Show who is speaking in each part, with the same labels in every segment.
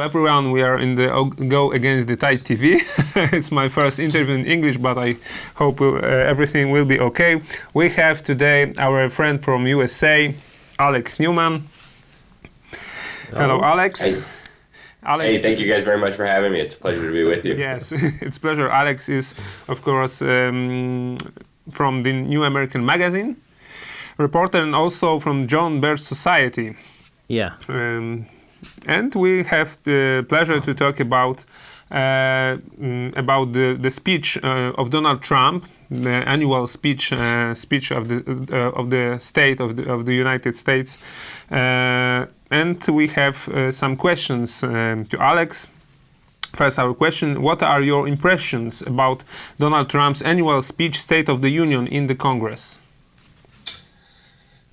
Speaker 1: everyone, we are in the Go Against the Tide TV. It's my first interview in English, but I hope everything will be okay. We have today our friend from USA, Alex Newman. Hello, Alex.
Speaker 2: Hey. Alex. Hey, thank you guys very much for having me. It's a pleasure to be with you.
Speaker 1: Yes, it's a pleasure. Alex is, of course, from the NewAmerican magazine, reporter, and also from John Birch Society.
Speaker 3: Yeah.
Speaker 1: And we have the pleasure to talk about the speech of Donald Trump, the annual speech of the State of the United States, and we have some questions to Alex. First, our question: what are your impressions about Donald Trump's annual speech, State of the Union, in the Congress?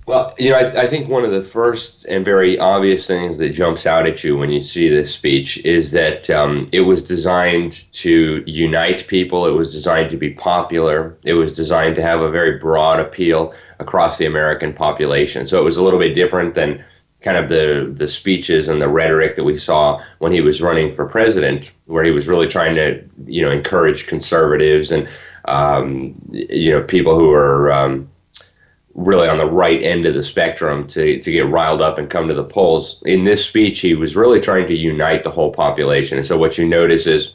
Speaker 2: Well, I think one of the first and very obvious things that jumps out at you when you see this speech is that it was designed to unite people. It was designed to be popular. It was designed to have a very broad appeal across the American population. So it was a little bit different than kind of the speeches and the rhetoric that we saw when he was running for president, where he was really trying to, encourage conservatives and, people who are really on the right end of the spectrum to get riled up and come to the polls. In this speech, he was really trying to unite the whole population. And so what you notice is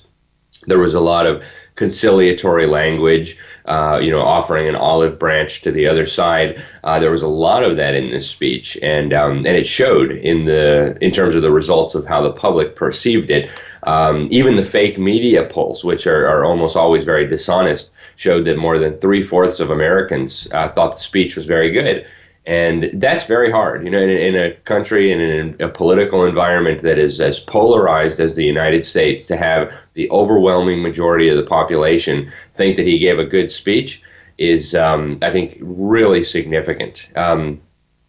Speaker 2: there was a lot of conciliatory language, offering an olive branch to the other side. There was a lot of that in this speech, and it showed in terms of the results of how the public perceived it. Even the fake media polls, which are almost always very dishonest, showed that more than 3/4 of Americans thought the speech was very good. And that's very hard, in a country and in a political environment that is as polarized as the United States, to have the overwhelming majority of the population think that he gave a good speech is, I think, really significant.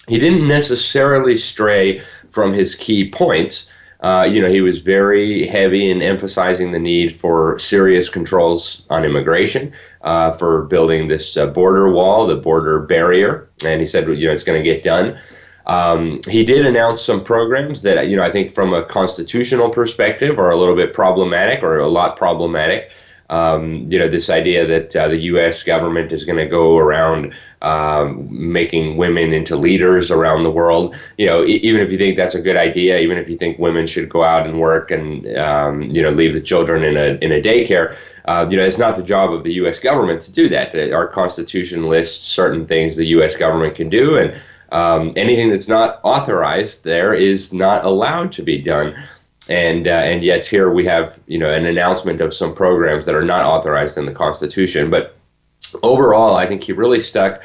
Speaker 2: He didn't necessarily stray from his key points. He was very heavy in emphasizing the need for serious controls on immigration, for building this border wall, the border barrier. And he said, it's going to get done. He did announce some programs that, I think from a constitutional perspective are a little bit problematic, or a lot problematic. This idea that the U.S. government is going to go around making women into leaders around the world. Even if you think that's a good idea, even if you think women should go out and work and leave the children in a daycare, it's not the job of the U.S. government to do that. Our Constitution lists certain things the U.S. government can do, and anything that's not authorized there is not allowed to be done. And yet here we have, an announcement of some programs that are not authorized in the Constitution. But overall, I think he really stuck,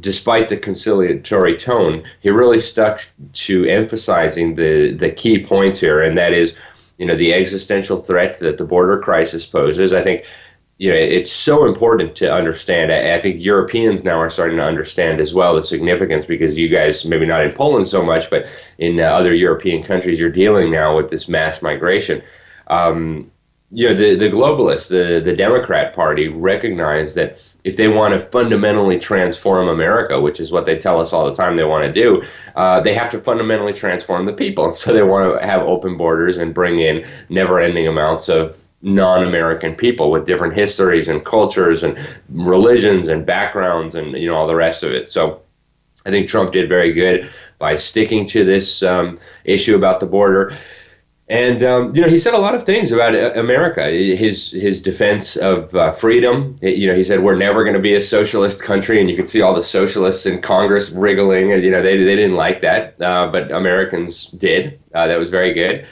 Speaker 2: despite the conciliatory tone, he really stuck to emphasizing the key points here, and that is, the existential threat that the border crisis poses. I think, it's so important to understand. I think Europeans now are starting to understand as well the significance, because you guys, maybe not in Poland so much, but in other European countries, you're dealing now with this mass migration. The globalists, the Democrat Party, recognize that if they want to fundamentally transform America, which is what they tell us all the time they want to do, they have to fundamentally transform the people. And so they want to have open borders and bring in never-ending amounts of non-American people with different histories and cultures and religions and backgrounds and all the rest of it. So I think Trump did very good by sticking to this issue about the border. And he said a lot of things about America, his defense of freedom. He said we're never going to be a socialist country, and you could see all the socialists in Congress wriggling, and they didn't like that, but Americans did. That was very good.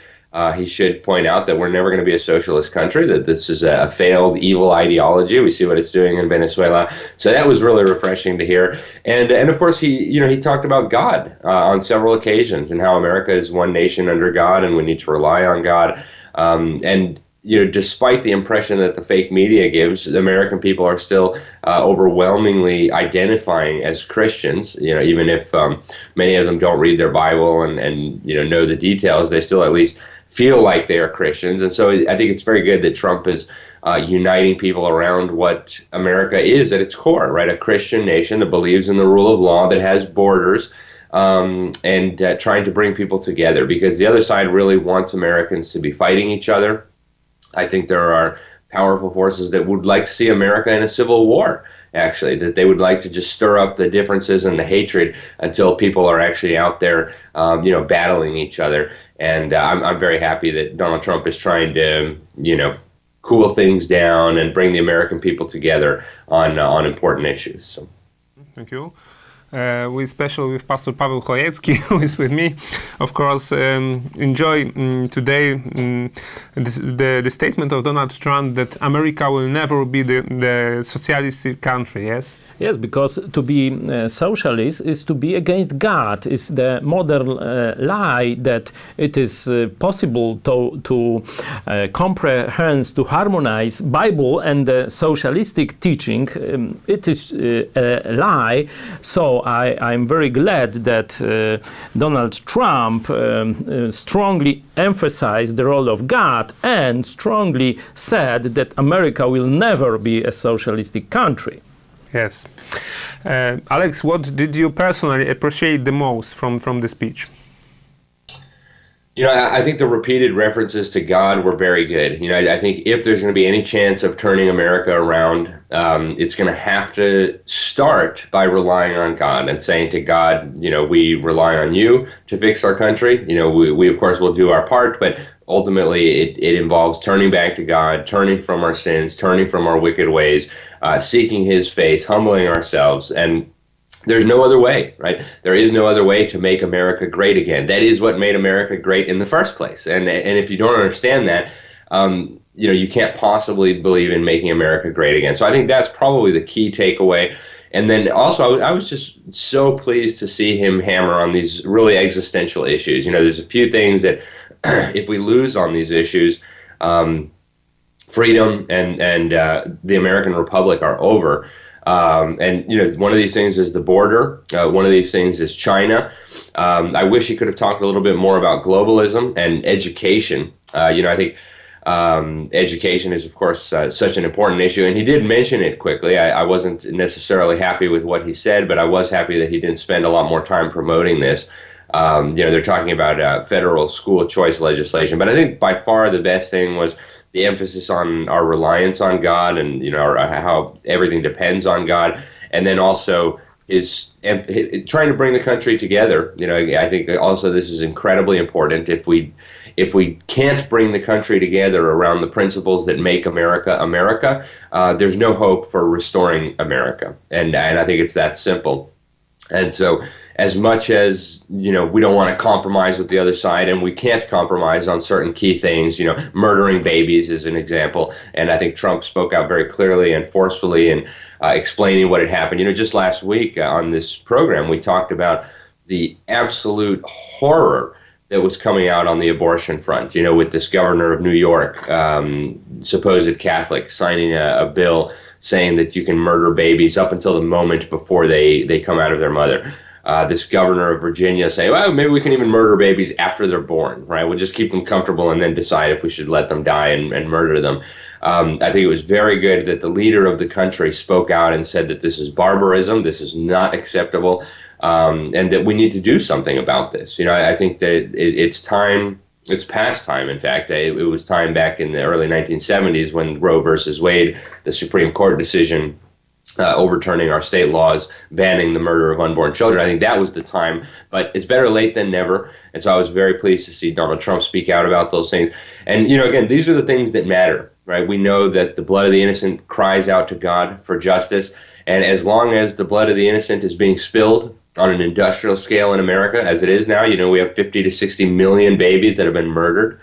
Speaker 2: He should point out that we're never going to be a socialist country, that this is a failed, evil ideology. We see what it's doing in Venezuela. So that was really refreshing to hear. And of course, he talked about God on several occasions, and how America is one nation under God, and we need to rely on God. Despite the impression that the fake media gives, the American people are still overwhelmingly identifying as Christians. Even if many of them don't read their Bible and know the details, they still at least feel like they are Christians. And so I think it's very good that Trump is uniting people around what America is at its core, right? A Christian nation that believes in the rule of law, that has borders, and trying to bring people together, because the other side really wants Americans to be fighting each other. I think there are powerful forces that would like to see America in a civil war, actually, that they would like to just stir up the differences and the hatred until people are actually out there, battling each other. And I'm very happy that Donald Trump is trying to, cool things down and bring the American people together on important issues. So.
Speaker 1: Thank you. We especially with Pastor Paweł Chojecki, who is with me, of course, enjoy today the statement of Donald Trump that America will never be the socialistic country, yes?
Speaker 3: Yes, because to be socialist is to be against God. It's the modern lie that it is possible to comprehend, to harmonize Bible and the socialistic teaching. It is a lie. So I'm very glad that Donald Trump strongly emphasized the role of God and strongly said that America will never be a socialistic country.
Speaker 1: Yes. Alex, what did you personally appreciate the most from the speech?
Speaker 2: I think the repeated references to God were very good. I think if there's going to be any chance of turning America around, it's going to have to start by relying on God and saying to God, we rely on you to fix our country. We of course will do our part, but ultimately it involves turning back to God, turning from our sins, turning from our wicked ways, seeking his face, humbling ourselves. And there's no other way, right? There is no other way to make America great again. That is what made America great in the first place. And if you don't understand that, you can't possibly believe in making America great again. So I think that's probably the key takeaway. And then also, I was just so pleased to see him hammer on these really existential issues. There's a few things that if we lose on these issues, freedom and the American Republic are over. One of these things is the border. One of these things is China. I wish he could have talked a little bit more about globalism and education. I think education is, of course, such an important issue, and he did mention it quickly. I wasn't necessarily happy with what he said, but I was happy that he didn't spend a lot more time promoting this. They're talking about federal school choice legislation, but I think by far the best thing was the emphasis on our reliance on God and, how everything depends on God. And then also is trying to bring the country together. I think also this is incredibly important. If we can't bring the country together around the principles that make America America, there's no hope for restoring America. And I think it's that simple. And so as much as, we don't want to compromise with the other side, and we can't compromise on certain key things, murdering babies is an example. And I think Trump spoke out very clearly and forcefully in explaining what had happened. Just last week on this program, we talked about the absolute horror that was coming out on the abortion front, with this governor of New York, supposed Catholic, signing a bill saying that you can murder babies up until the moment before they come out of their mother. This governor of Virginia saying, well, maybe we can even murder babies after they're born, right? We'll just keep them comfortable and then decide if we should let them die and murder them. I think it was very good that the leader of the country spoke out and said that this is barbarism, this is not acceptable, and that we need to do something about this. I think that it's time. It's past time, in fact. It was time back in the early 1970s when Roe versus Wade, the Supreme Court decision overturning our state laws, banning the murder of unborn children. I think that was the time, but it's better late than never. And so I was very pleased to see Donald Trump speak out about those things. And, again, these are the things that matter, right? We know that the blood of the innocent cries out to God for justice. And as long as the blood of the innocent is being spilled on an industrial scale in America, as it is now, we have 50 to 60 million babies that have been murdered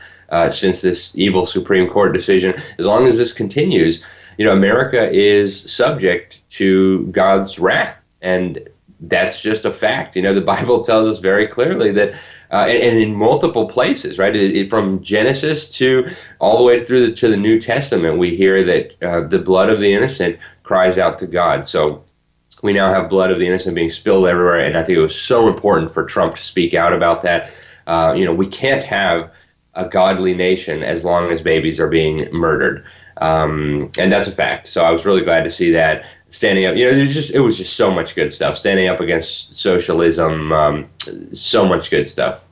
Speaker 2: since this evil Supreme Court decision. As long as this continues, America is subject to God's wrath, and that's just a fact. The Bible tells us very clearly that, and in multiple places, right, from Genesis to all the way through to the New Testament, we hear that the blood of the innocent cries out to God. So we now have blood of the innocent being spilled everywhere, and I think it was so important for Trump to speak out about that. We can't have a godly nation as long as babies are being murdered. And that's a fact. So I was really glad to see that. Standing up, it was just so much good stuff. Standing up against socialism, so much good stuff.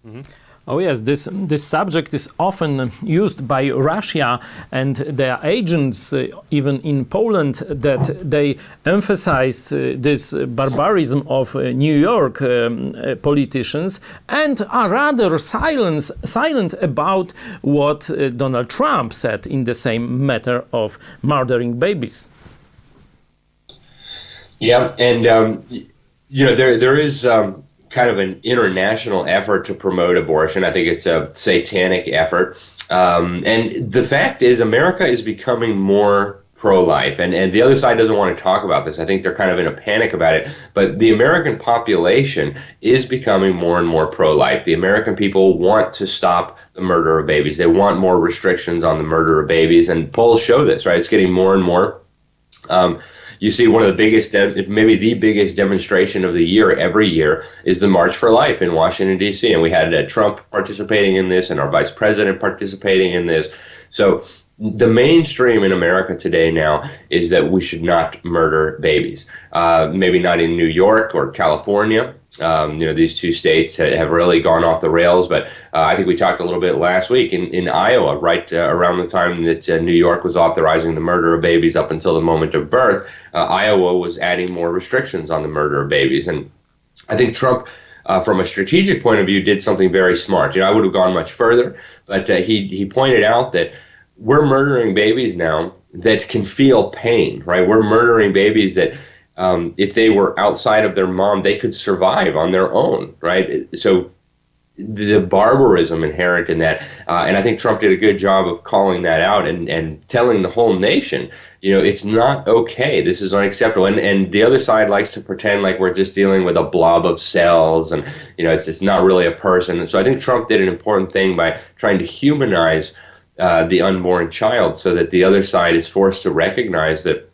Speaker 3: Mm-hmm. Oh yes, this subject is often used by Russia and their agents, even in Poland, that they emphasized this barbarism of New York politicians and are rather silent about what Donald Trump said in the same matter of murdering babies.
Speaker 2: Yeah, and there is kind of an international effort to promote abortion. I think it's a satanic effort. And the fact is, America is becoming more pro-life. And the other side doesn't want to talk about this. I think they're kind of in a panic about it. But the American population is becoming more and more pro-life. The American people want to stop the murder of babies. They want more restrictions on the murder of babies. And polls show this, right? It's getting more and more. You see one of the biggest, maybe the biggest demonstration of the year every year is the March for Life in Washington, D.C. And we had Trump participating in this and our vice president participating in this. So the mainstream in America today now is that we should not murder babies. Maybe not in New York or California. These two states have really gone off the rails, but I think we talked a little bit last week in Iowa, right around the time that New York was authorizing the murder of babies up until the moment of birth, Iowa was adding more restrictions on the murder of babies. And I think Trump, from a strategic point of view, did something very smart. I would have gone much further, but he pointed out that we're murdering babies now that can feel pain, right? We're murdering babies that if they were outside of their mom, they could survive on their own, right? So the barbarism inherent in that, and I think Trump did a good job of calling that out and telling the whole nation, it's not okay. This is unacceptable. And the other side likes to pretend like we're just dealing with a blob of cells and, it's not really a person. And so I think Trump did an important thing by trying to humanize the unborn child so that the other side is forced to recognize that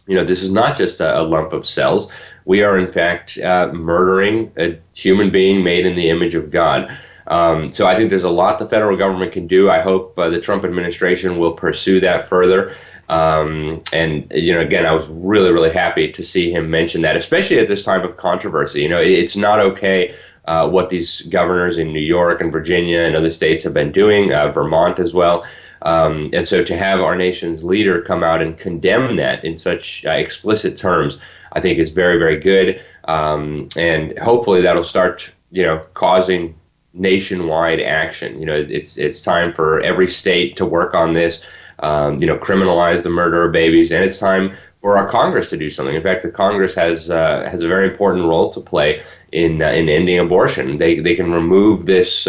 Speaker 2: this is not just a lump of cells. We are, in fact, murdering a human being made in the image of God. So I think there's a lot the federal government can do. I hope the Trump administration will pursue that further. Again, I was really, really happy to see him mention that, especially at this time of controversy. It's not okay what these governors in New York and Virginia and other states have been doing, Vermont as well. And so to have our nation's leader come out and condemn that in such explicit terms, I think is very, very good. And hopefully that'll start, causing nationwide action. It's time for every state to work on this, criminalize the murder of babies. And it's time for our Congress to do something. In fact, the Congress has a very important role to play in ending abortion. They can remove this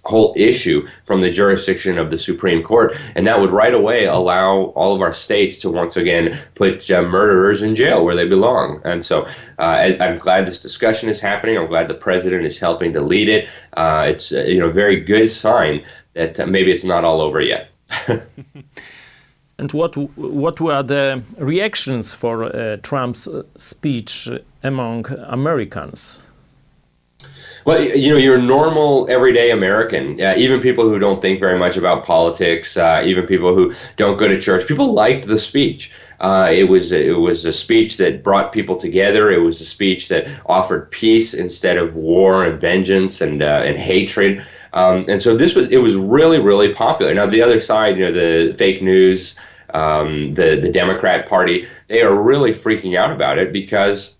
Speaker 2: whole issue from the jurisdiction of the Supreme Court, and that would right away allow all of our states to once again put murderers in jail where they belong. And so I'm glad this discussion is happening. I'm glad the president is helping to lead it. It's a very good sign that maybe it's not all over yet.
Speaker 3: And what were the reactions for Trump's speech among Americans?
Speaker 2: Well, you're a normal, everyday American, even people who don't think very much about politics, even people who don't go to church. People liked the speech. It was a speech that brought people together. It was a speech that offered peace instead of war and vengeance and hatred. And so it was really, really popular. Now, the other side, the fake news, the Democrat Party, they are really freaking out about it because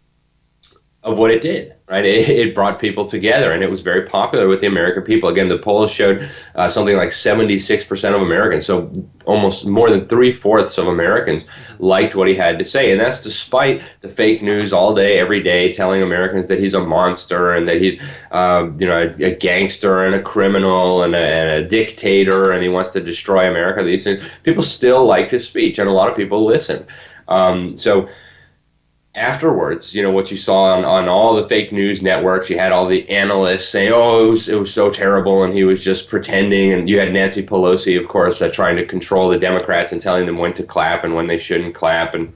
Speaker 2: of what it did, right? It brought people together, and it was very popular with the American people. Again, the polls showed something like 76% of Americans, so almost more than 3/4 of Americans liked what he had to say. And that's despite the fake news all day, every day, telling Americans that he's a monster and that he's a gangster and a criminal and a dictator, and he wants to destroy America. These things, people still liked his speech, and a lot of people listened. Afterwards, what you saw on all the fake news networks, you had all the analysts saying, "Oh, it was so terrible," and he was just pretending. And you had Nancy Pelosi, of course, trying to control the Democrats and telling them when to clap and when they shouldn't clap. And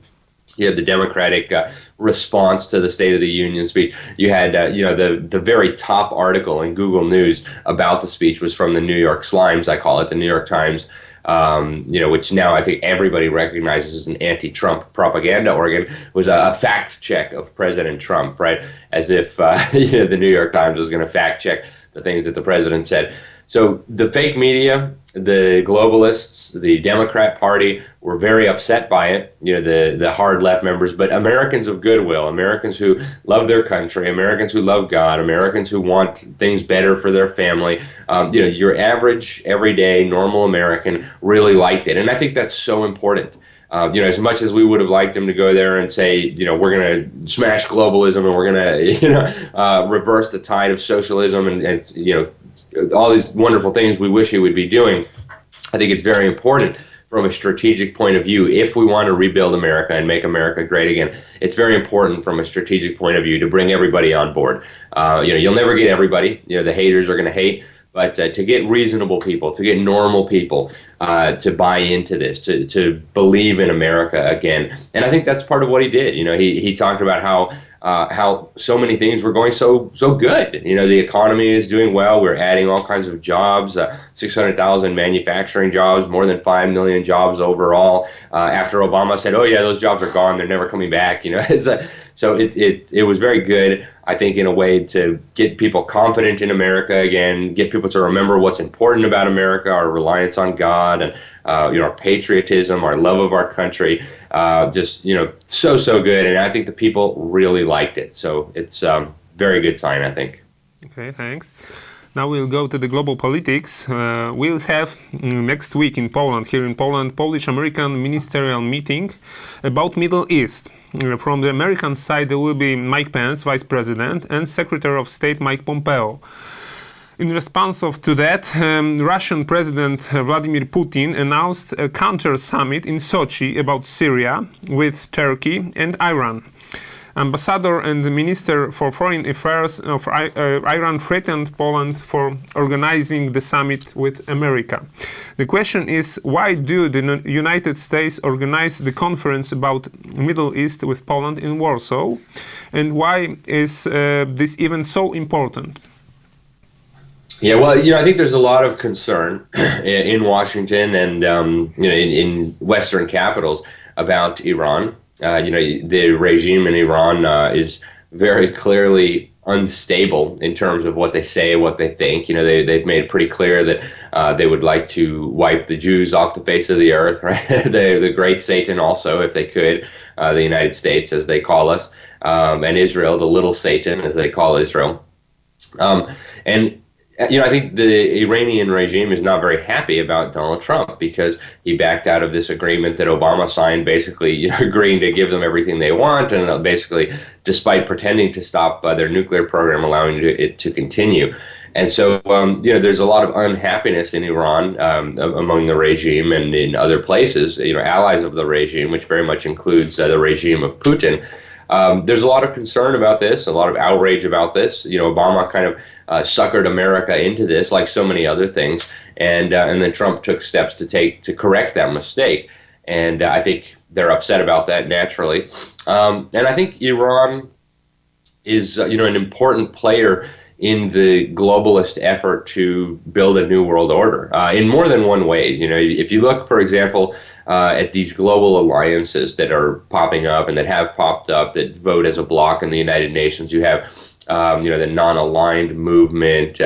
Speaker 2: you had the Democratic response to the State of the Union speech. You had, the very top article in Google News about the speech was from the New York Slimes, I call it, the New York Times. which now I think everybody recognizes as an anti-Trump propaganda organ, was a fact check of President Trump, right? As if the New York Times was going to fact check the things that the president said. So the fake media, the globalists, the Democrat Party were very upset by it, the hard left members, but Americans of goodwill, Americans who love their country, Americans who love God, Americans who want things better for their family, your average, everyday, normal American really liked it. And I think that's so important. As much as we would have liked them to go there and say, we're going to smash globalism and we're going to, reverse the tide of socialism and all these wonderful things we wish he would be doing, I think it's very important from a strategic point of view. If we want to rebuild America and make America great again, it's very important from a strategic point of view to bring everybody on board. You'll never get everybody. The haters are going to hate. But to get reasonable people, to get normal people to buy into this, to believe in America again. And I think that's part of what he did. He talked about how so many things were going so good. The economy is doing well. We're adding all kinds of jobs, 600,000 manufacturing jobs, more than 5 million jobs overall. After Obama said, oh, yeah, those jobs are gone. They're never coming back. So it was very good, I think, in a way to get people confident in America again, get people to remember what's important about America, our reliance on God, and our patriotism, our love of our country. So good. And I think the people really liked it. So it's a very good sign, I think.
Speaker 1: Okay, thanks. Now we'll go to the global politics. We'll have next week here in Poland, Polish-American ministerial meeting about Middle East. From the American side, there will be Mike Pence, Vice President, and Secretary of State Mike Pompeo. In response to that, Russian President Vladimir Putin announced a counter-summit in Sochi about Syria with Turkey and Iran. Ambassador and the Minister for Foreign Affairs of Iran threatened Poland for organizing the summit with America. The question is, why do the United States organize the conference about Middle East with Poland in Warsaw? And why is this even so important?
Speaker 2: Yeah, well, I think there's a lot of concern in Washington and in Western capitals about Iran. The regime in Iran is very clearly unstable in terms of what they say, what they think. They've made pretty clear that they would like to wipe the Jews off the face of the earth, right? The great Satan also, if they could, the United States, as they call us, and Israel, the little Satan, as they call Israel. I think the Iranian regime is not very happy about Donald Trump because he backed out of this agreement that Obama signed, basically agreeing to give them everything they want, and basically, despite pretending to stop their nuclear program, allowing it to continue. And so, there's a lot of unhappiness in Iran among the regime and in other places, allies of the regime, which very much includes the regime of Putin. There's a lot of concern about this, a lot of outrage about this. Obama kind of suckered America into this, like so many other things, and then Trump took steps to correct that mistake. And I think they're upset about that naturally. And I think Iran is an important player in the globalist effort to build a new world order in more than one way. If you look, for example, at these global alliances that are popping up and that have popped up that vote as a bloc in the United Nations, you have the non-aligned movement,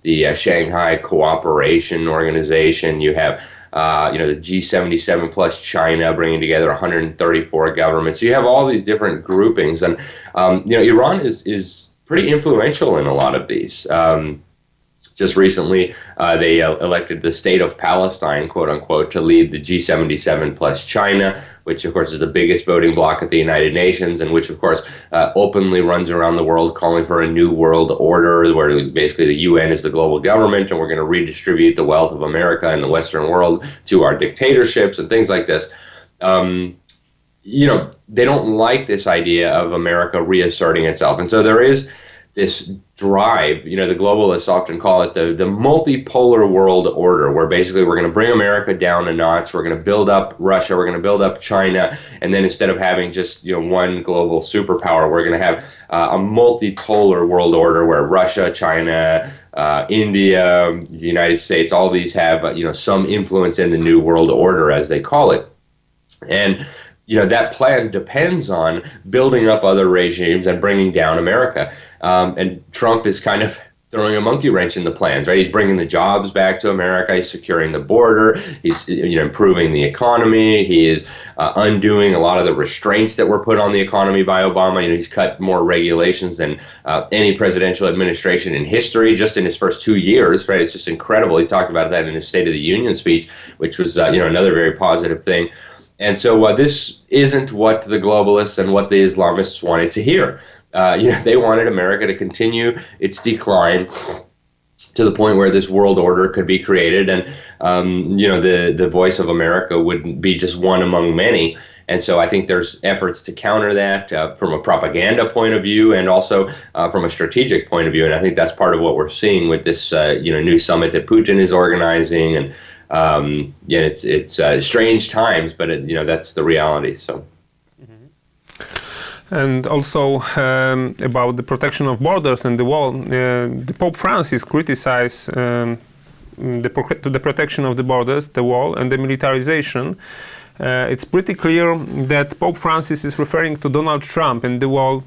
Speaker 2: the Shanghai Cooperation Organization, you have the G77 plus China bringing together 134 governments. So you have all these different groupings, and Iran is pretty influential in a lot of these. Just recently, they elected the state of Palestine, quote unquote, to lead the G77 plus China, which of course is the biggest voting bloc at the United Nations, and which of course openly runs around the world calling for a new world order, where basically the UN is the global government, and we're going to redistribute the wealth of America and the Western world to our dictatorships and things like this. They don't like this idea of America reasserting itself, and so there is this drive. The globalists often call it the multipolar world order, where basically we're going to bring America down a notch. We're going to build up Russia. We're going to build up China. And then instead of having just, one global superpower, we're going to have a multipolar world order where Russia, China, India, the United States, all these have, some influence in the new world order, as they call it. And that plan depends on building up other regimes and bringing down America. And Trump is kind of throwing a monkey wrench in the plans, right? He's bringing the jobs back to America. He's securing the border. He's improving the economy. He is undoing a lot of the restraints that were put on the economy by Obama. He's cut more regulations than any presidential administration in history, just in his first 2 years, right? It's just incredible. He talked about that in his State of the Union speech, which was another very positive thing. And so this isn't what the globalists and what the Islamists wanted to hear. They wanted America to continue its decline to the point where this world order could be created, and the voice of America would be just one among many. And so I think there's efforts to counter that from a propaganda point of view, and also from a strategic point of view. And I think that's part of what we're seeing with this new summit that Putin is organizing. And it's strange times, but that's the reality. So.
Speaker 1: And also about the protection of borders and the wall, the Pope Francis criticized the protection of the borders, the wall, and the militarization. It's pretty clear that Pope Francis is referring to Donald Trump and the wall.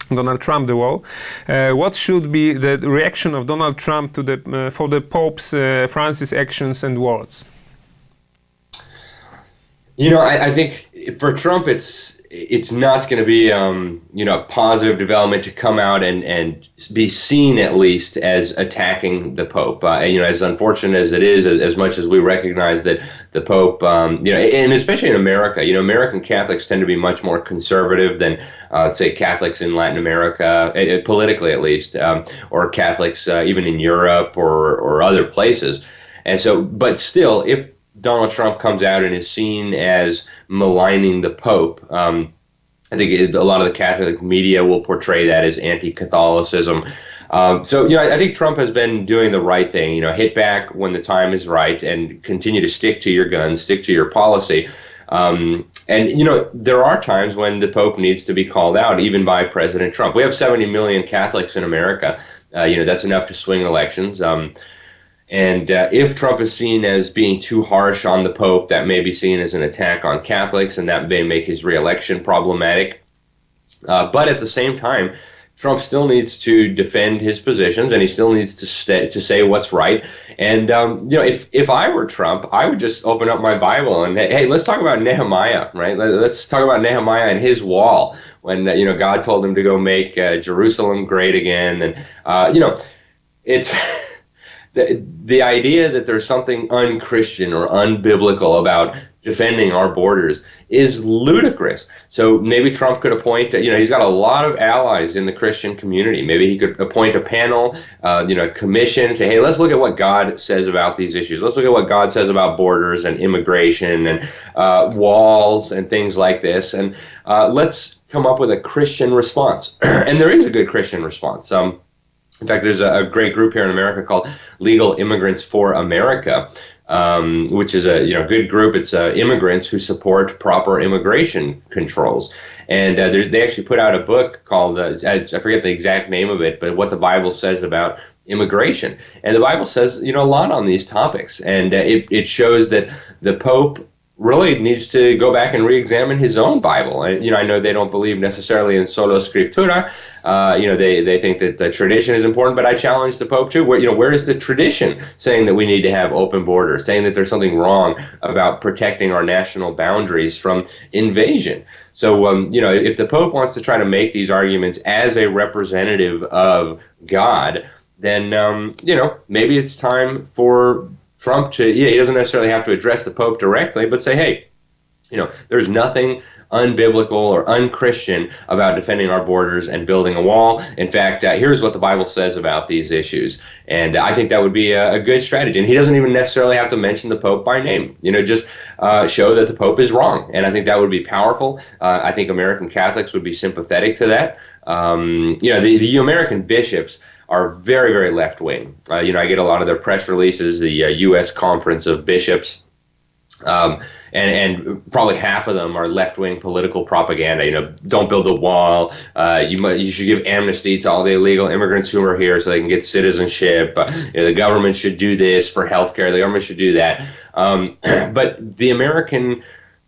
Speaker 1: Donald Trump, the wall. What should be the reaction of Donald Trump to for the Pope's Francis actions and words?
Speaker 2: I think for Trump, it's not going to be a positive development to come out and be seen, at least, as attacking the Pope. As unfortunate as it is, as much as we recognize that the Pope, and especially in America, American Catholics tend to be much more conservative than, let's say, Catholics in Latin America, politically at least, or Catholics even in Europe or other places. And so, but still, if Donald Trump comes out and is seen as maligning the Pope, I think a lot of the Catholic media will portray that as anti-Catholicism. I think Trump has been doing the right thing, hit back when the time is right and continue to stick to your guns, stick to your policy. There are times when the Pope needs to be called out, even by President Trump. We have 70 million Catholics in America. That's enough to swing elections. And if Trump is seen as being too harsh on the Pope, that may be seen as an attack on Catholics, and that may make his reelection problematic. But at the same time, Trump still needs to defend his positions, and he still needs to say what's right. And if I were Trump, I would just open up my Bible and hey, let's talk about Nehemiah, right? Let's talk about Nehemiah and his wall when God told him to go make Jerusalem great again, and it's. The idea that there's something unchristian or unbiblical about defending our borders is ludicrous. So maybe Trump could appoint, he's got a lot of allies in the Christian community. Maybe he could appoint a panel, commission, say, hey, let's look at what God says about these issues. Let's look at what God says about borders and immigration and walls and things like this. And let's come up with a Christian response. And there is a good Christian response. In fact, there's a great group here in America called Legal Immigrants for America, which is a good group. It's immigrants who support proper immigration controls. And they actually put out a book called, I forget the exact name of it, but what the Bible says about immigration. And the Bible says, a lot on these topics. And it shows that the Pope really needs to go back and re-examine his own Bible. And, I know they don't believe necessarily in sola scriptura. They think that the tradition is important, but I challenge the Pope too. Where is the tradition saying that we need to have open borders, saying that there's something wrong about protecting our national boundaries from invasion? So, if the Pope wants to try to make these arguments as a representative of God, then, maybe it's time for Trump to, he doesn't necessarily have to address the Pope directly, but say, hey, There's nothing unbiblical or unchristian about defending our borders and building a wall. In fact, here's what the Bible says about these issues. And I think that would be a good strategy. And he doesn't even necessarily have to mention the Pope by name, just show that the Pope is wrong. And I think that would be powerful. I think American Catholics would be sympathetic to that. The American bishops are very, very left-wing. I get a lot of their press releases, the U.S. Conference of Bishops. And probably half of them are left-wing political propaganda. Don't build the wall. You should give amnesty to all the illegal immigrants who are here so they can get citizenship. The government should do this for healthcare. The government should do that. But the American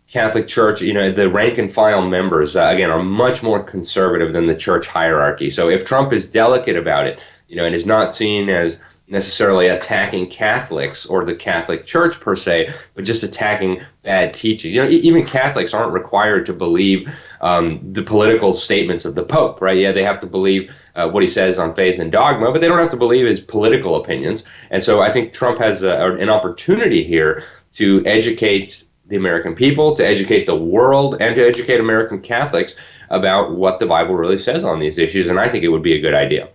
Speaker 2: Catholic Church, the rank and file members, again, are much more conservative than the church hierarchy. So if Trump is delicate about it, and is not seen as necessarily attacking Catholics or the Catholic Church per se, but just attacking bad teaching. Even Catholics aren't required to believe the political statements of the Pope, right? Yeah, they have to believe what he says on faith and dogma, but they don't have to believe his political opinions. And so I think Trump has an opportunity here to educate the American people, to educate the world, and to educate American Catholics about what the Bible really says on these issues. And I think it would be a good idea.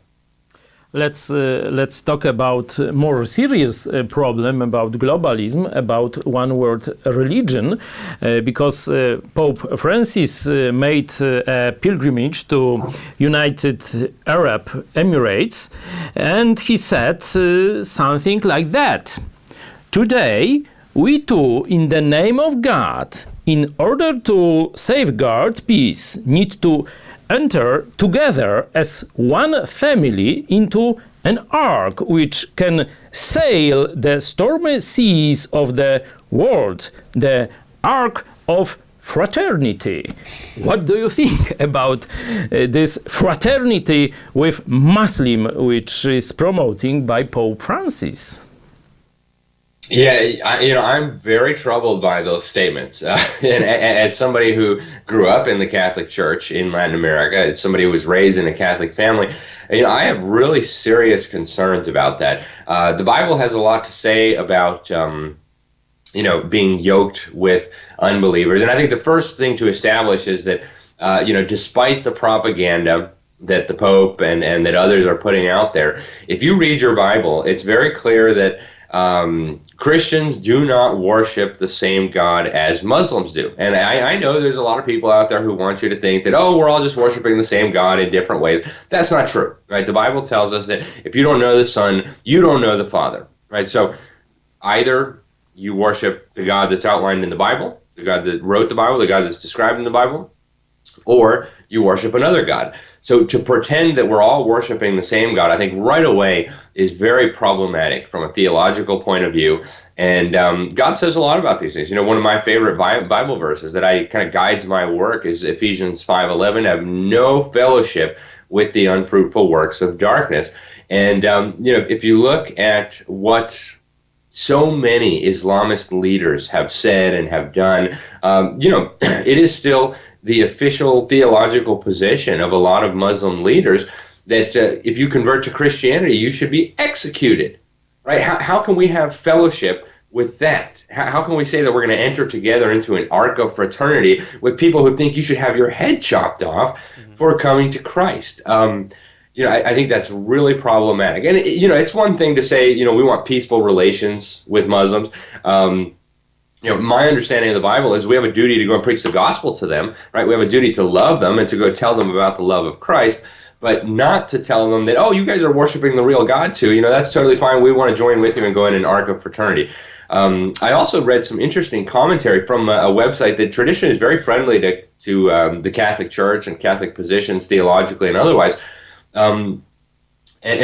Speaker 3: Let's talk about a more serious problem about globalism, about one word religion, because Pope Francis made a pilgrimage to United Arab Emirates, and he said something like that. Today, we too, in the name of God, in order to safeguard peace, need to enter together as one family into an ark which can sail the stormy seas of the world, the ark of fraternity. What do you think about this fraternity with Muslim, which is promoting by Pope Francis?
Speaker 2: Yeah, I'm very troubled by those statements. And as somebody who grew up in the Catholic Church in Latin America, as somebody who was raised in a Catholic family, I have really serious concerns about that. The Bible has a lot to say about, being yoked with unbelievers. And I think the first thing to establish is that, despite the propaganda that the Pope and that others are putting out there, if you read your Bible, it's very clear that Christians do not worship the same God as Muslims do. And I know there's a lot of people out there who want you to think that, we're all just worshiping the same God in different ways. That's not true, right? The Bible tells us that if you don't know the Son, you don't know the Father, right? So either you worship the God that's outlined in the Bible, the God that wrote the Bible, the God that's described in the Bible, or you worship another God. So to pretend that we're all worshiping the same God, I think right away is very problematic from a theological point of view. And God says a lot about these things. One of my favorite Bible verses that kind of guides my work is Ephesians 5:11, have no fellowship with the unfruitful works of darkness. And, if you look at what so many Islamist leaders have said and have done, it is still the official theological position of a lot of Muslim leaders that if you convert to Christianity, you should be executed, right? How can we have fellowship with that? How can we say that we're going to enter together into an ark of fraternity with people who think you should have your head chopped off for coming to Christ? I think that's really problematic. And, it's one thing to say, we want peaceful relations with Muslims. My understanding of the Bible is we have a duty to go and preach the gospel to them, right? We have a duty to love them and to go tell them about the love of Christ, but not to tell them that, you guys are worshiping the real God too. That's totally fine. We want to join with you and go in an ark of fraternity. I also read some interesting commentary from a website that traditionally is very friendly to the Catholic Church and Catholic positions theologically and otherwise, and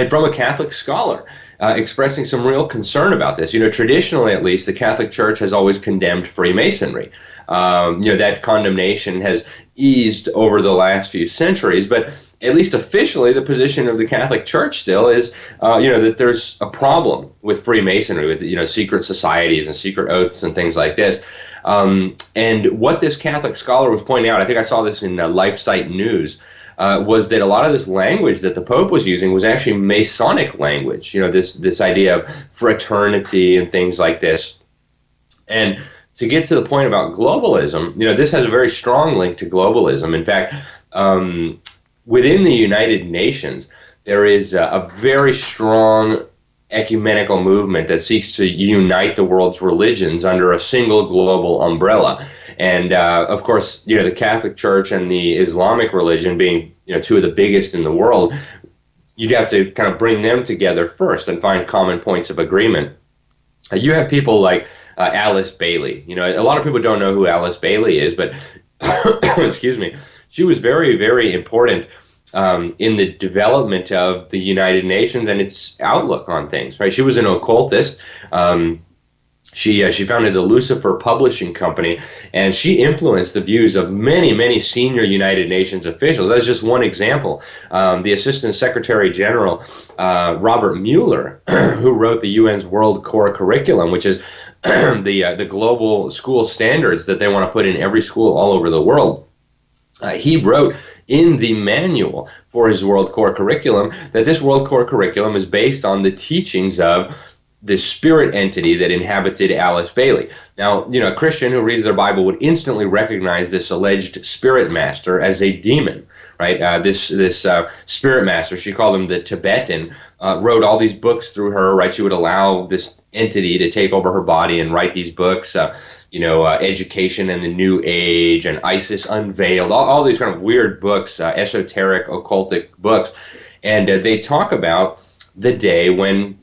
Speaker 2: from a Catholic scholar. Expressing some real concern about this. Traditionally, at least, the Catholic Church has always condemned Freemasonry. That condemnation has eased over the last few centuries, but at least officially, the position of the Catholic Church still is, that there's a problem with Freemasonry, with, secret societies and secret oaths and things like this. And what this Catholic scholar was pointing out, I think I saw this in LifeSite News, was that a lot of this language that the Pope was using was actually Masonic language, this idea of fraternity and things like this. And to get to the point about globalism, this has a very strong link to globalism. In fact, within the United Nations, there is a very strong ecumenical movement that seeks to unite the world's religions under a single global umbrella. And of course, the Catholic Church and the Islamic religion being, two of the biggest in the world, you'd have to kind of bring them together first and find common points of agreement. You have people like Alice Bailey. A lot of people don't know who Alice Bailey is, but excuse me, she was very, very important in the development of the United Nations and its outlook on things. Right? She was an occultist. She founded the Lucifer Publishing Company, and she influenced the views of many, many senior United Nations officials. That's just one example. The Assistant Secretary General, Robert Mueller, who wrote the UN's World Core Curriculum, which is the global school standards that they want to put in every school all over the world. He wrote in the manual for his World Core Curriculum that this World Core Curriculum is based on the teachings of the spirit entity that inhabited Alice Bailey. Now, a Christian who reads their Bible would instantly recognize this alleged spirit master as a demon, right? This spirit master, she called him the Tibetan, wrote all these books through her, right? She would allow this entity to take over her body and write these books, Education and the New Age and Isis Unveiled, all these kind of weird books, esoteric, occultic books. And they talk about the day when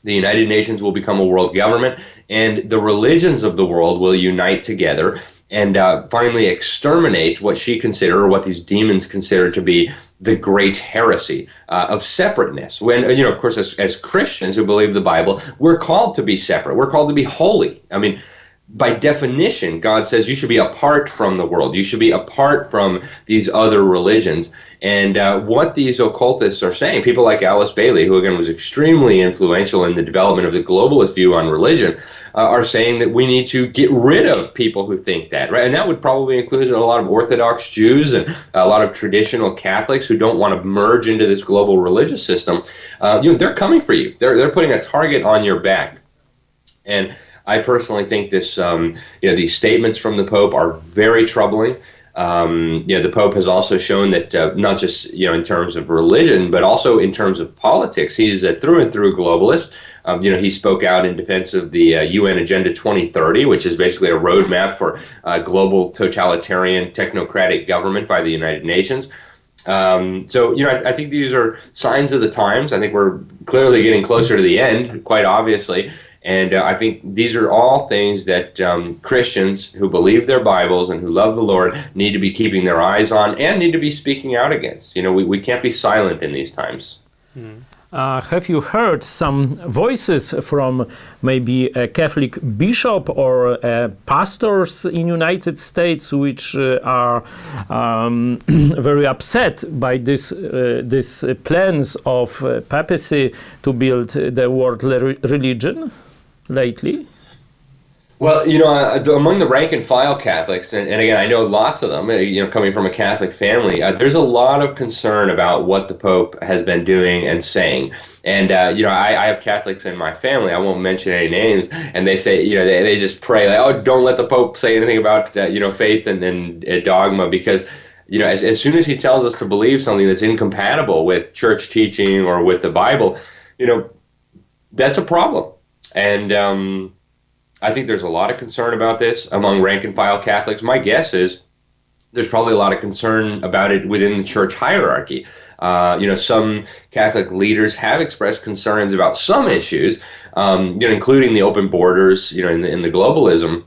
Speaker 2: the United Nations will become a world government, and the religions of the world will unite together and finally exterminate what she considered, or what these demons consider to be, the great heresy of separateness. When, of course, as Christians who believe the Bible, we're called to be separate. We're called to be holy. I mean, by definition, God says you should be apart from the world. You should be apart from these other religions. And what these occultists are saying, people like Alice Bailey, who again was extremely influential in the development of the globalist view on religion, are saying that we need to get rid of people who think that, right? And that would probably include a lot of Orthodox Jews and a lot of traditional Catholics who don't want to merge into this global religious system. They're coming for you. They're putting a target on your back. And I personally think this, these statements from the Pope are very troubling. The Pope has also shown that not just in terms of religion, but also in terms of politics, he's a through and through globalist. He spoke out in defense of the UN Agenda 2030, which is basically a roadmap for global totalitarian technocratic government by the United Nations. I think these are signs of the times. I think we're clearly getting closer to the end, quite obviously. And I think these are all things that Christians who believe their Bibles and who love the Lord need to be keeping their eyes on and need to be speaking out against. We can't be silent in these times.
Speaker 3: Have you heard some voices from maybe a Catholic bishop or pastors in United States which are very upset by this plans of papacy to build the world religion lately?
Speaker 2: Well, among the rank and file Catholics, and again, I know lots of them, coming from a Catholic family, there's a lot of concern about what the Pope has been doing and saying. And, I have Catholics in my family, I won't mention any names, and they say, they just pray, like, oh, don't let the Pope say anything about, faith and dogma, because, as soon as he tells us to believe something that's incompatible with church teaching or with the Bible, that's a problem. And, I think there's a lot of concern about this among rank and file Catholics. My guess is there's probably a lot of concern about it within the church hierarchy. Some Catholic leaders have expressed concerns about some issues, including the open borders, in the globalism.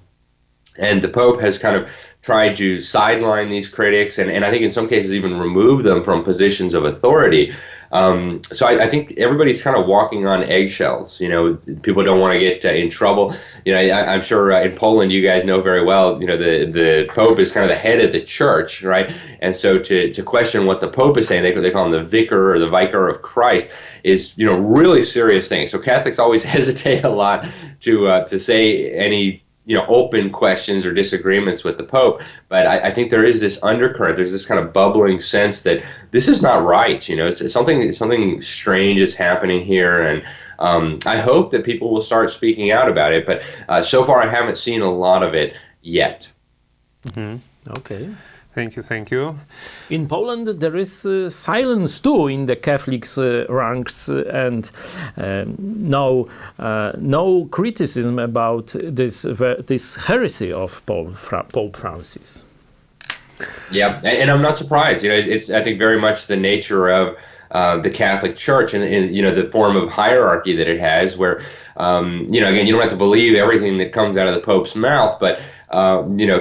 Speaker 2: And the Pope has kind of tried to sideline these critics and I think in some cases even remove them from positions of authority. So I think everybody's kind of walking on eggshells. People don't want to get in trouble. I'm sure in Poland, you guys know very well, the Pope is kind of the head of the church, right? And so to question what the Pope is saying, they call him the vicar or the vicar of Christ, is, really serious thing. So Catholics always hesitate a lot to say any open questions or disagreements with the Pope, but I think there is this undercurrent. There's this kind of bubbling sense that this is not right. It's something strange is happening here, and I hope that people will start speaking out about it. But so far, I haven't seen a lot of it yet.
Speaker 3: Mm-hmm. Okay.
Speaker 1: Thank you.
Speaker 3: In Poland, there is silence too in the Catholics' ranks, and no criticism about this heresy of Pope Francis.
Speaker 2: Yeah, and I'm not surprised. It's I think very much the nature of the Catholic Church and the form of hierarchy that it has, where again, you don't have to believe everything that comes out of the Pope's mouth, but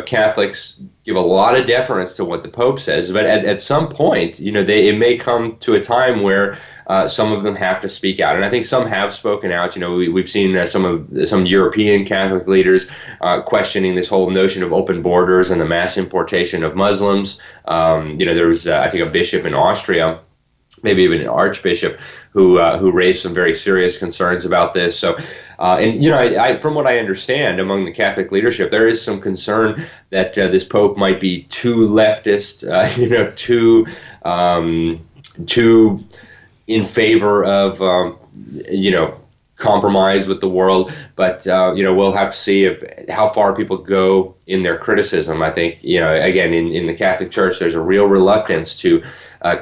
Speaker 2: Catholics give a lot of deference to what the Pope says. But at some point, it may come to a time where some of them have to speak out, and I think some have spoken out. We've seen some European Catholic leaders questioning this whole notion of open borders and the mass importation of Muslims. There was I think a bishop in Austria, maybe even an archbishop, who raised some very serious concerns about this. So, I from what I understand among the Catholic leadership, there is some concern that this Pope might be too leftist, too in favor of, compromise with the world. But, we'll have to see how far people go in their criticism. I think, again, in the Catholic Church, there's a real reluctance to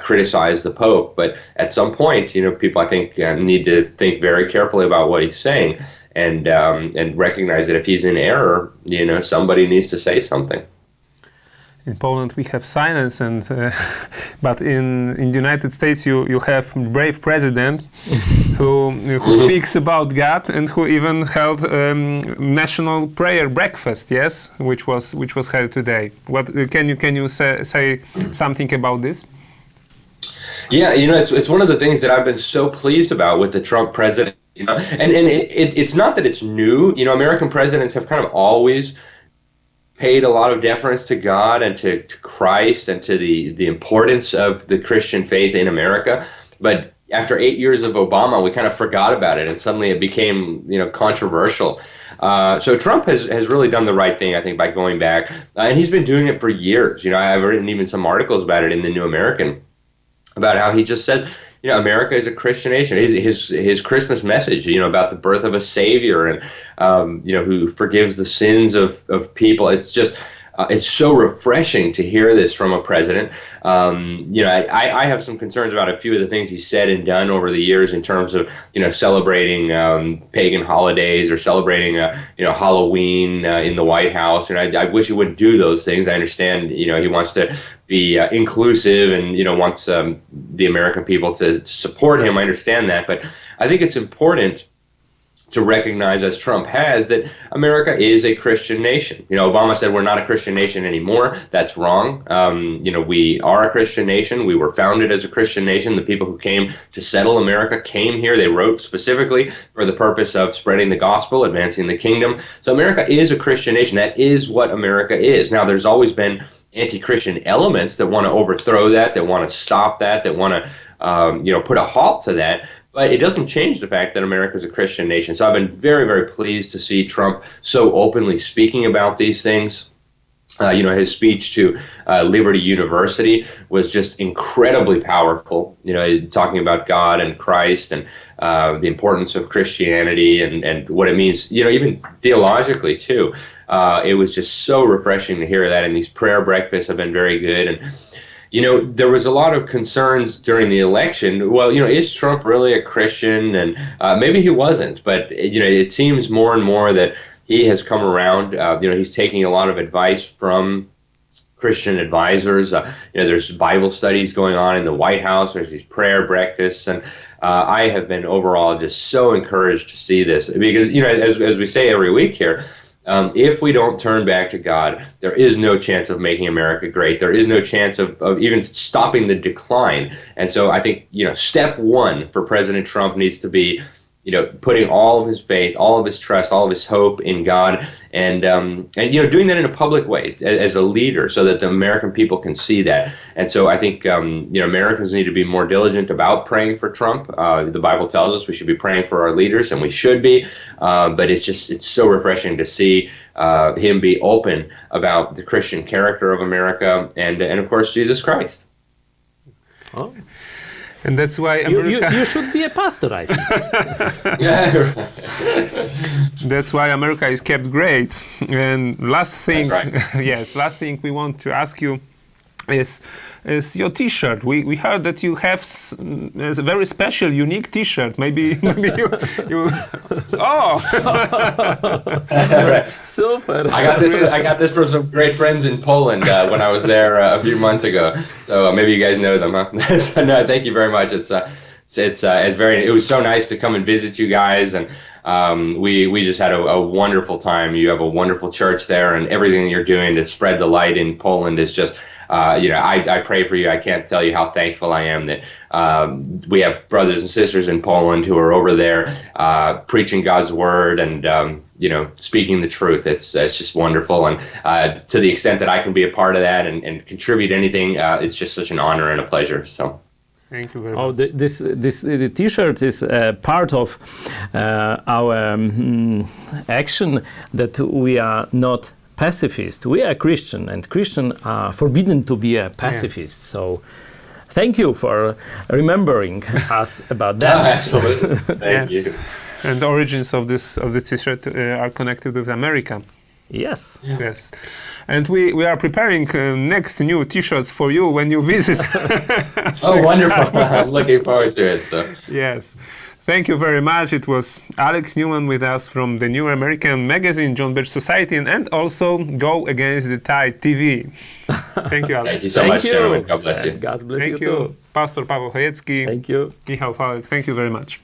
Speaker 2: criticize the Pope. But at some point, people, I think, need to think very carefully about what he's saying and recognize that if he's in error, somebody needs to say something.
Speaker 1: In Poland, we have silence, but in the United States, you have brave president who speaks about God and who even held national prayer breakfast, yes, which was held today. What can you say something about this?
Speaker 2: Yeah, it's one of the things that I've been so pleased about with the Trump president. And it's not that it's new. American presidents have kind of always paid a lot of deference to God and to Christ and to the importance of the Christian faith in America. But after 8 years of Obama, we kind of forgot about it, and suddenly it became, controversial. So Trump has really done the right thing, I think, by going back, and he's been doing it for years. I've written even some articles about it in the New American, about how he just said, America is a Christian nation. His Christmas message, about the birth of a Savior and, who forgives the sins of people. It's just, it's so refreshing to hear this from a president. I have some concerns about a few of the things he said and done over the years in terms of, celebrating pagan holidays or celebrating, Halloween in the White House. And I wish he wouldn't do those things. I understand, he wants to be inclusive and, wants the American people to support him. I understand that. But I think it's important to recognize, as Trump has, that America is a Christian nation. Obama said we're not a Christian nation anymore. That's wrong. We are a Christian nation. We were founded as a Christian nation. The people who came to settle America came here. They wrote specifically for the purpose of spreading the gospel, advancing the kingdom. So America is a Christian nation. That is what America is. Now, there's always been anti-Christian elements that want to overthrow that want to stop that want to, put a halt to that. But it doesn't change the fact that America is a Christian nation. So I've been very, very pleased to see Trump so openly speaking about these things. His speech to Liberty University was just incredibly powerful, talking about God and Christ and the importance of Christianity and what it means, even theologically too. It was just so refreshing to hear that, and these prayer breakfasts have been very good. And there was a lot of concerns during the election. Well, is Trump really a Christian? And maybe he wasn't, but it seems more and more that he has come around. He's taking a lot of advice from Christian advisors. There's Bible studies going on in the White House. There's these prayer breakfasts, and I have been overall just so encouraged to see this because, as we say every week here, if we don't turn back to God, there is no chance of making America great. There is no chance of even stopping the decline. And so I think, step one for President Trump needs to be putting all of his faith, all of his trust, all of his hope in God, and doing that in a public way as a leader, so that the American people can see that. And so I think Americans need to be more diligent about praying for Trump. The Bible tells us we should be praying for our leaders, and we should be. But it's so refreshing to see him be open about the Christian character of America, and of course Jesus Christ.
Speaker 3: Oh.
Speaker 1: And that's why America...
Speaker 3: You should be a pastor, I think.
Speaker 1: That's why America is kept great. And last thing,
Speaker 2: That's right.
Speaker 1: yes, last thing we want to ask you is your T-shirt. We heard that you have a very special, unique T-shirt. Maybe you. Oh,
Speaker 2: Right.
Speaker 3: Super.
Speaker 2: I got this from some great friends in Poland when I was there a few months ago. So maybe you guys know them, huh? So, no, thank you very much. It was so nice to come and visit you guys, and we just had a wonderful time. You have a wonderful church there, and everything you're doing to spread the light in Poland is just. I pray for you. I can't tell you how thankful I am that we have brothers and sisters in Poland who are over there preaching God's word and speaking the truth. It's just wonderful, and to the extent that I can be a part of that and contribute anything, it's just such an honor and a pleasure. So.
Speaker 1: Thank you very much.
Speaker 3: Oh, the T-shirt is part of our action that we are not pacifist. We are Christian, and Christian are forbidden to be a pacifist. Yes. So thank you for remembering us about that.
Speaker 2: Absolutely. Thank you.
Speaker 1: And the origins of the T-shirt are connected with America.
Speaker 3: Yes.
Speaker 1: Yeah. Yes. And we are preparing next new T-shirts for you when you visit.
Speaker 2: Oh, wonderful. I'm looking forward to it. So.
Speaker 1: Yes. Thank you very much. It was Alex Newman with us from the New American magazine, John Birch Society, and also Go Against the Tide TV. Thank you, Alex.
Speaker 2: Thank you so much, gentlemen. God bless you.
Speaker 3: God bless
Speaker 1: Thank
Speaker 3: you too.
Speaker 1: Pastor Paweł Chojecki.
Speaker 3: Thank you.
Speaker 1: Michał Fałek. Thank you very much.